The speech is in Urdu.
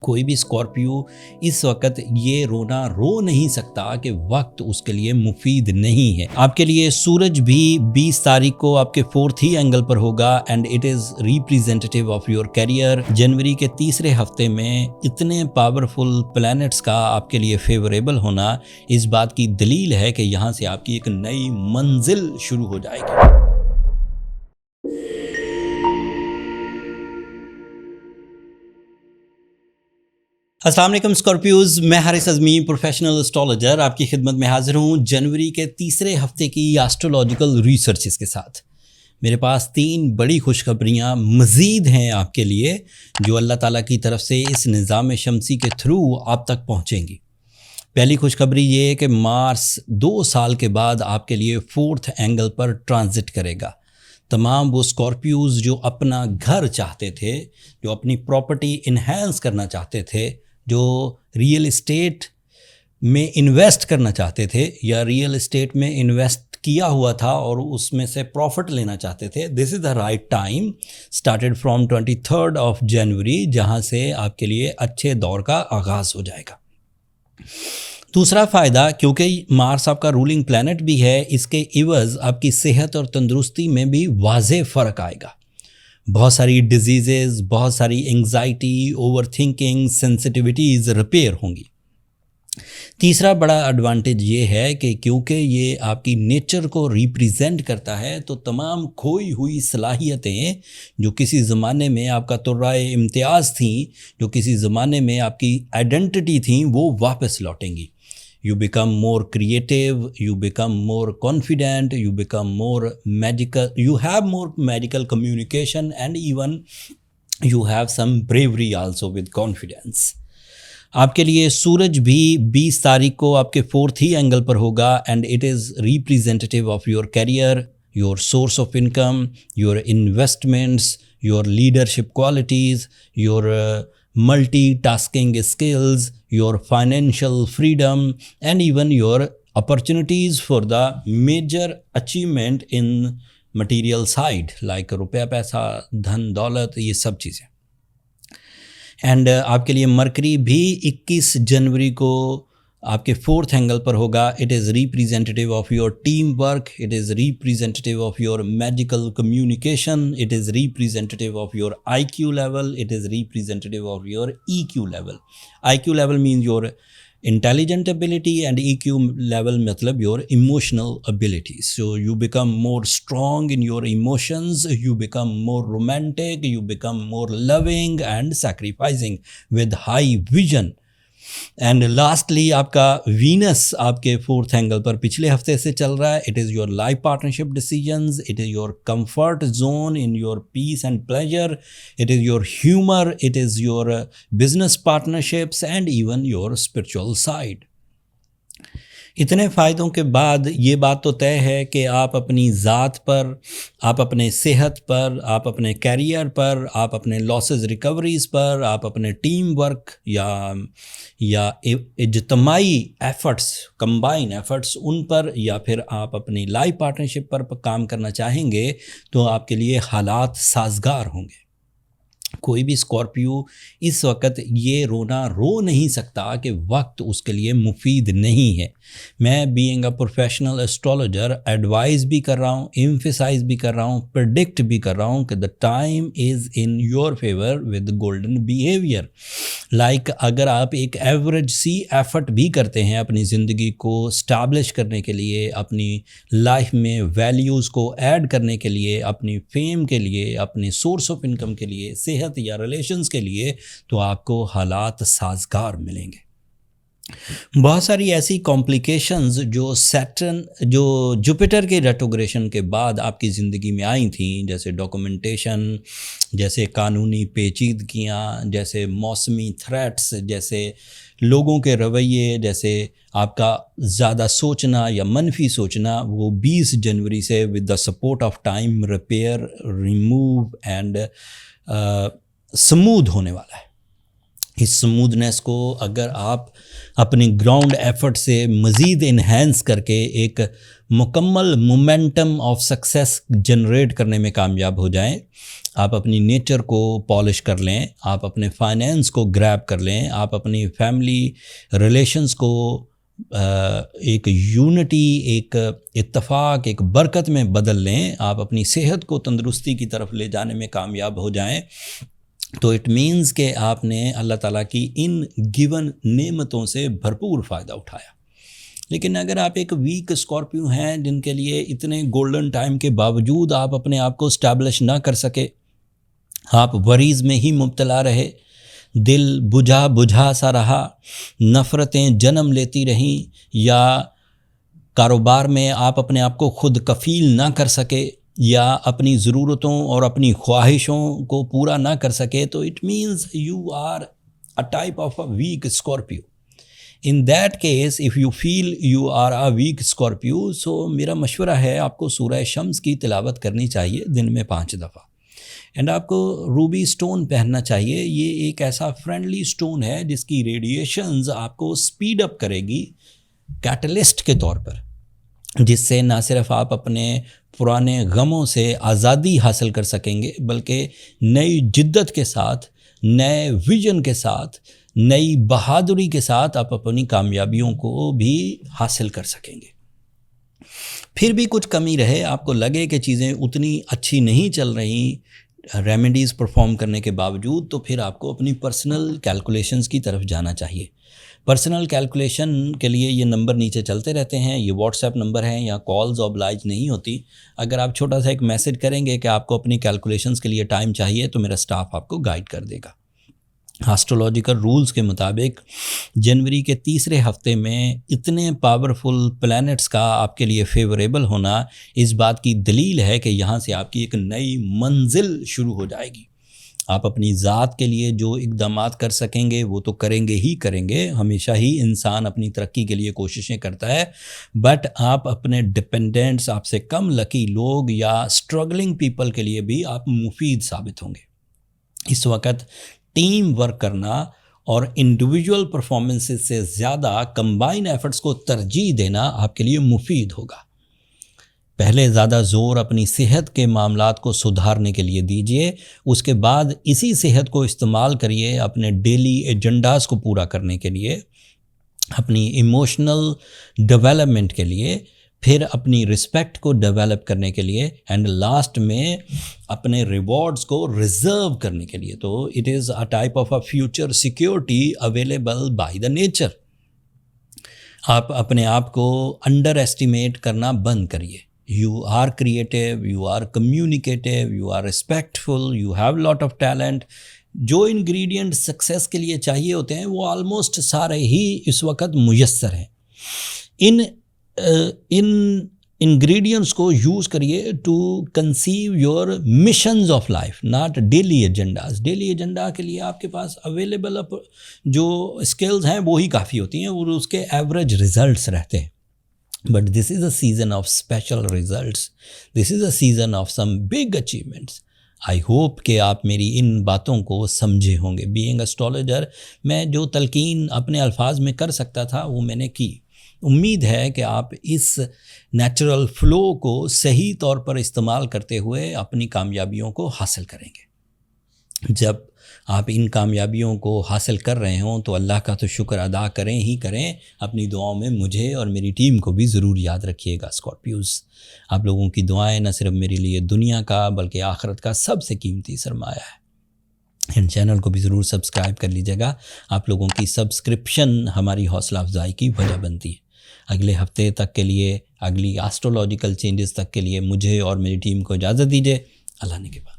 کوئی بھی اسکارپیو اس وقت یہ رونا رو نہیں سکتا کہ وقت اس کے لیے مفید نہیں ہے۔ آپ کے لیے سورج بھی 20 تاریخ کو آپ کے 4th ہی اینگل پر ہوگا and it is representative of your career. جنوری کے تیسرے ہفتے میں اتنے پاورفل پلانٹس کا آپ کے لیے فیوریبل ہونا اس بات کی دلیل ہے کہ یہاں سے آپ کی ایک نئی منزل شروع ہو جائے گی۔ السلام علیکم اسکارپیوز، میں حارث اعظمی پروفیشنل اسٹرالوجر آپ کی خدمت میں حاضر ہوں جنوری کے تیسرے ہفتے کی ایسٹرولوجیکل ریسرچز کے ساتھ۔ میرے پاس 3 بڑی خوشخبریاں مزید ہیں آپ کے لیے جو اللہ تعالیٰ کی طرف سے اس نظام شمسی کے تھرو آپ تک پہنچیں گی۔ پہلی خوشخبری یہ ہے کہ مارس 2 سال کے بعد آپ کے لیے 4th اینگل پر ٹرانزٹ کرے گا۔ تمام وہ اسکارپیوز جو اپنا گھر چاہتے تھے، جو اپنی پراپرٹی انہینس کرنا چاہتے تھے، جو ریئل اسٹیٹ میں انویسٹ کرنا چاہتے تھے یا ریئل اسٹیٹ میں انویسٹ کیا ہوا تھا اور اس میں سے پروفٹ لینا چاہتے تھے، this is the right time started from 23 of January, جہاں سے آپ کے لیے اچھے دور کا آغاز ہو جائے گا۔ دوسرا فائدہ، کیونکہ مارس آپ کا رولنگ پلانٹ بھی ہے، اس کے عوض آپ کی صحت اور تندرستی میں بھی واضح فرق آئے گا۔ بہت ساری ڈیزیزز، بہت ساری anxiety, over thinking, sensitivities repair ہوں گی۔ تیسرا بڑا ایڈوانٹیج یہ ہے کہ کیونکہ یہ آپ کی نیچر کو ریپریزنٹ کرتا ہے تو تمام کھوئی ہوئی صلاحیتیں جو کسی زمانے میں آپ کا ترائے امتیاز تھیں، جو کسی زمانے میں آپ کی آئیڈینٹی تھیں، وہ واپس لوٹیں گی۔ You become more creative, you become more confident, you become more magical, you have more magical communication and even you have some bravery also with confidence. آپ کے لیے سورج بھی 20 تاریخ کو آپ کے 4th ہی اینگل پر ہوگا and it is representative of your career, your source of income, your investments, your leadership qualities, your multitasking skills, your financial freedom, and even your opportunities for the major achievement in material side like روپیہ پیسہ، دھن دولت، یہ سب چیزیں۔ اینڈ آپ کے لیے مرکری بھی 21 جنوری کو آپ کے 4th اینگل پر ہوگا۔ It is representative of your team work, it is representative of your magical communication, it is representative of your I Q level, it is representative of your E Q level. I Q level means your intelligent ability and E Q level مطلب your emotional ability. So you become more strong in your emotions, you become more romantic, you become more loving and sacrificing with high vision. And lastly آپ کا وینس آپ کے 4th اینگل پر پچھلے ہفتے سے چل رہا ہے۔ It is your life partnership decisions, it is your comfort zone in your peace and pleasure, it is your humour, it is your business partnerships and even your spiritual side. اتنے فائدوں کے بعد یہ بات تو طے ہے کہ آپ اپنی ذات پر، آپ اپنے صحت پر، آپ اپنے کیریئر پر، آپ اپنے لاسز ریکوریز پر، آپ اپنے ٹیم ورک یا اجتماعی ایفرٹس، کمبائن ایفرٹس ان پر، یا پھر آپ اپنی لائف پارٹنرشپ پر کام کرنا چاہیں گے تو آپ کے لیے حالات سازگار ہوں گے۔ کوئی بھی اسکارپیو اس وقت یہ رونا رو نہیں سکتا کہ وقت اس کے لیے مفید نہیں ہے۔ میں being a professional astrologer advise بھی کر رہا ہوں، ایمفیسائز بھی کر رہا ہوں، پریڈکٹ بھی کر رہا ہوں کہ the time is in your favour with golden behaviour. Like اگر آپ ایک ایوریج سی ایفرٹ بھی کرتے ہیں اپنی زندگی کو اسٹیبلش کرنے کے لیے، اپنی لائف میں ویلیوز کو ایڈ کرنے کے لیے، اپنی فیم کے لیے، اپنے سورس آف انکم کے لیے، صحت یا ریلیشنز کے لیے، تو آپ کو حالات سازگار ملیں گے۔ بہت ساری ایسی کمپلیکیشنز جو جوپیٹر کے ریٹروگریشن کے بعد آپ کی زندگی میں آئی تھیں، جیسے ڈاکومنٹیشن، جیسے قانونی پیچیدگیاں، جیسے موسمی تھریٹس، جیسے لوگوں کے رویے، جیسے آپ کا زیادہ سوچنا یا منفی سوچنا، وہ 20 جنوری سے with the support of time repair, remove and smooth ہونے والا ہے۔ اس سمودنیس کو اگر آپ اپنی گراؤنڈ ایفرٹ سے مزید انہینس کر کے ایک مکمل مومنٹم آف سکسیس جنریٹ کرنے میں کامیاب ہو جائیں، آپ اپنی نیچر کو پالش کر لیں، آپ اپنے فائنینس کو گریب کر لیں، آپ اپنی فیملی ریلیشنز کو ایک یونٹی، ایک اتفاق، ایک برکت میں بدل لیں، آپ اپنی صحت کو تندرستی کی طرف لے جانے میں کامیاب ہو جائیں، تو اٹ مینز کہ آپ نے اللہ تعالیٰ کی ان گیون نعمتوں سے بھرپور فائدہ اٹھایا۔ لیکن اگر آپ ایک ویک اسکارپیو ہیں جن کے لیے اتنے گولڈن ٹائم کے باوجود آپ اپنے آپ کو اسٹیبلش نہ کر سکے، آپ وریز میں ہی مبتلا رہے، دل بجھا سا رہا، نفرتیں جنم لیتی رہیں، یا کاروبار میں آپ اپنے آپ کو خود کفیل نہ کر سکے، یا اپنی ضرورتوں اور اپنی خواہشوں کو پورا نہ کر سکے، تو it means you are a type of a weak Scorpio. In that case if you feel you are a weak Scorpio, so میرا مشورہ ہے آپ کو سورہ شمس کی تلاوت کرنی چاہیے دن میں 5 دفعہ، اینڈ آپ کو روبی سٹون پہننا چاہیے۔ یہ ایک ایسا فرینڈلی سٹون ہے جس کی ریڈیشنز آپ کو سپیڈ اپ کرے گی کیٹلسٹ کے طور پر، جس سے نہ صرف آپ اپنے پرانے غموں سے آزادی حاصل کر سکیں گے، بلکہ نئی جدت کے ساتھ، نئے ویژن کے ساتھ، نئی بہادری کے ساتھ آپ اپنی کامیابیوں کو بھی حاصل کر سکیں گے۔ پھر بھی کچھ کمی رہے، آپ کو لگے کہ چیزیں اتنی اچھی نہیں چل رہی ریمیڈیز پرفارم کرنے کے باوجود، تو پھر آپ کو اپنی پرسنل کیلکولیشنز کی طرف جانا چاہیے۔ پرسنل کیلکولیشن کے لیے یہ نمبر نیچے چلتے رہتے ہیں، یہ واٹس ایپ نمبر ہیں، یہاں کالز اوبلائج نہیں ہوتی۔ اگر آپ چھوٹا سا ایک میسج کریں گے کہ آپ کو اپنی کیلکولیشنز کے لیے ٹائم چاہیے، تو میرا سٹاف آپ کو گائیڈ کر دے گا۔ ایسٹرولوجیکل رولز کے مطابق جنوری کے تیسرے ہفتے میں اتنے پاورفل پلینٹس کا آپ کے لیے فیوریبل ہونا اس بات کی دلیل ہے کہ یہاں سے آپ کی ایک نئی منزل شروع ہو جائے گی۔ آپ اپنی ذات کے لیے جو اقدامات کر سکیں گے وہ تو کریں گے، ہمیشہ ہی انسان اپنی ترقی کے لیے کوششیں کرتا ہے، بٹ آپ اپنے ڈپینڈنٹس، آپ سے کم لکی لوگ یا اسٹرگلنگ پیپل کے لیے بھی آپ مفید ثابت ہوں گے۔ اس وقت ٹیم ورک کرنا اور انڈیویجول پرفارمنسز سے زیادہ کمبائن ایفرٹس کو ترجیح دینا آپ کے لیے مفید ہوگا۔ پہلے زیادہ زور اپنی صحت کے معاملات کو سدھارنے کے لیے دیجیے، اس کے بعد اسی صحت کو استعمال کریے اپنے ڈیلی ایجنڈاز کو پورا کرنے کے لیے، اپنی ایموشنل ڈیولپمنٹ کے لیے، پھر اپنی رسپیکٹ کو ڈیولپ کرنے کے لیے، اینڈ لاسٹ میں اپنے ریوارڈز کو ریزرو کرنے کے لیے۔ تو it is a type of a future security available by the nature. آپ اپنے آپ کو انڈر ایسٹیمیٹ کرنا بند کریے۔ You are creative, you are communicative, you are respectful, you have lot of talent۔ جو انگریڈینٹ سکسیس کے لیے چاہیے ہوتے ہیں وہ آلموسٹ سارے ہی اس وقت میسر ہیں۔ ان انگریڈینٹس کو یوز کریے to conceive your missions of life, not daily agendas. Daily agenda کے لیے آپ کے پاس اویلیبل جو اسکلز ہیں وہی کافی ہوتی ہیں، اور اس کے ایوریج ریزلٹس رہتے ہیں۔ But this is a season of special results. This is a season of some big achievements. I hope کہ آپ میری ان باتوں کو سمجھے ہوں گے۔ Being astrologer، میں جو تلقین اپنے الفاظ میں کر سکتا تھا وہ میں نے کی۔ امید ہے کہ آپ اس نیچرل فلو کو صحیح طور پر استعمال کرتے ہوئے اپنی کامیابیوں کو حاصل کریں گے۔ جب آپ ان کامیابیوں کو حاصل کر رہے ہوں تو اللہ کا تو شکر ادا کریں ہی کریں، اپنی دعاؤں میں مجھے اور میری ٹیم کو بھی ضرور یاد رکھیے گا۔ اسکارپیوز، آپ لوگوں کی دعائیں نہ صرف میرے لیے دنیا کا بلکہ آخرت کا سب سے قیمتی سرمایہ ہے۔ ان چینل کو بھی ضرور سبسکرائب کر لیجیے گا، آپ لوگوں کی سبسکرپشن ہماری حوصلہ افزائی کی وجہ بنتی ہے۔ اگلے ہفتے تک کے لیے، اگلی ایسٹرولوجیکل چینجز تک کے لیے مجھے اور میری ٹیم کو اجازت دیجیے۔ اللہ نے کے بعد